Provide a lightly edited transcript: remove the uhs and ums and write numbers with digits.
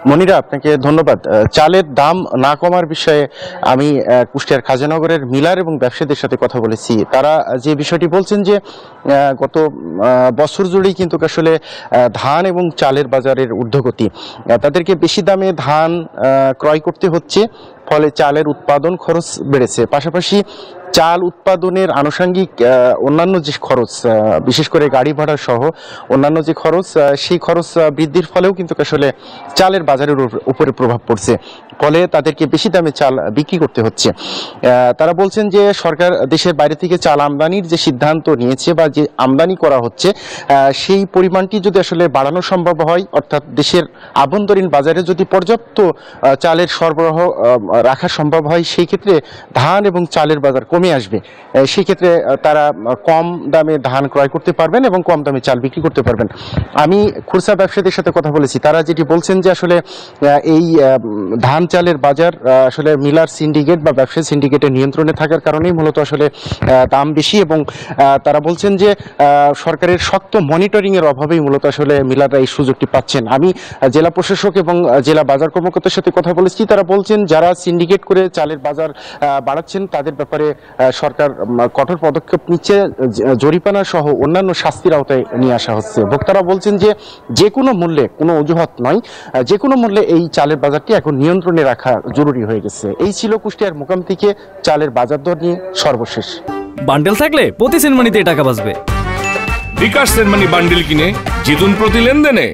মনিরা, আপনাকে ধন্যবাদ। চালের দাম না কমার বিষয়ে আমি কুষ্টিয়ার খাজানগরের মিলার এবং ব্যবসায়ীদের সাথে কথা বলেছি। তারা যে বিষয়টি বলছেন যে গত বছর জুড়েই কিন্তু আসলে ধান এবং চালের বাজারের ঊর্ধ্বগতি, তাদেরকে বেশি দামে ধান ক্রয় করতে হচ্ছে, ফলে চালের উৎপাদন খরচ বেড়েছে। পাশাপাশি চাল উৎপাদনের আনুষঙ্গিক অন্যান্য যে খরচ, বিশেষ করে গাড়ি ভাড়া সহ অন্যান্য যে খরচ, সেই খরচ বৃদ্ধির ফলেও কিন্তু আসলে চালের বাজারের উপরে প্রভাব পড়ছে। ফলে তাদেরকে বেশি দামে চাল বিক্রি করতে হচ্ছে। তারা বলছেন যে সরকার দেশের বাইরে থেকে চাল আমদানির যে সিদ্ধান্ত নিয়েছে বা যে আমদানি করা হচ্ছে, সেই পরিমাণটি যদি আসলে বাড়ানো সম্ভব হয়, অর্থাৎ দেশের আভ্যন্তরীণ বাজারে যদি পর্যাপ্ত চালের সরবরাহ রাখা সম্ভব হয়, সেই ক্ষেত্রে ধান এবং চালের বাজার কমে আসবে। সেই ক্ষেত্রে তারা কম দামে ধান ক্রয় করতে পারবেন এবং কম দামে চাল বিক্রি করতে পারবেন। আমি খুচরা ব্যবসায়ীদের সাথে কথা বলেছি, তারা যেটি বলছেন যে আসলে এই ধান চালের বাজার আসলে মিলার সিন্ডিকেট বা ব্যবসায়ী সিন্ডিকেটের নিয়ন্ত্রণে থাকার কারণেই মূলত আসলে দাম বেশি, এবং তারা বলছেন যে সরকারের শক্ত মনিটরিং এর অভাবেই মূলত আসলে মিলাররা এই সুযোগটি পাচ্ছেন। আমি জেলা প্রশাসক এবং জেলা বাজার কর্মকর্তার সাথে কথা বলেছি, তারা বলছেন যারা সিন্ডিকেট করে চালের বাজার বাড়াচ্ছেন তাদের ব্যাপারে সরকার কঠোর পদক্ষেপ নিচ্ছে, জরিমানা সহ অন্যান্য শাস্তির আওতায় নিয়ে আসা হচ্ছে। ভোক্তারা বলছেন যে যে কোনো মূল্যে, কোনো অজুহাত নয়, যে কোনো মূল্যে এই চালের বাজারটি এখন নিয়ন্ত্রণে রাখা জরুরি হয়ে গেছে। এই ছিল কুষ্টিয়ার মোকাম থেকে চালের বাজার দর নিয়ে সর্বশেষ। বান্ডেল থাকলে প্রতি সেনমানিতে টাকা বাঁচবে। বিকাশ সেনমানি বান্ডেল কিনে জিতুন প্রতি লেনদেনে।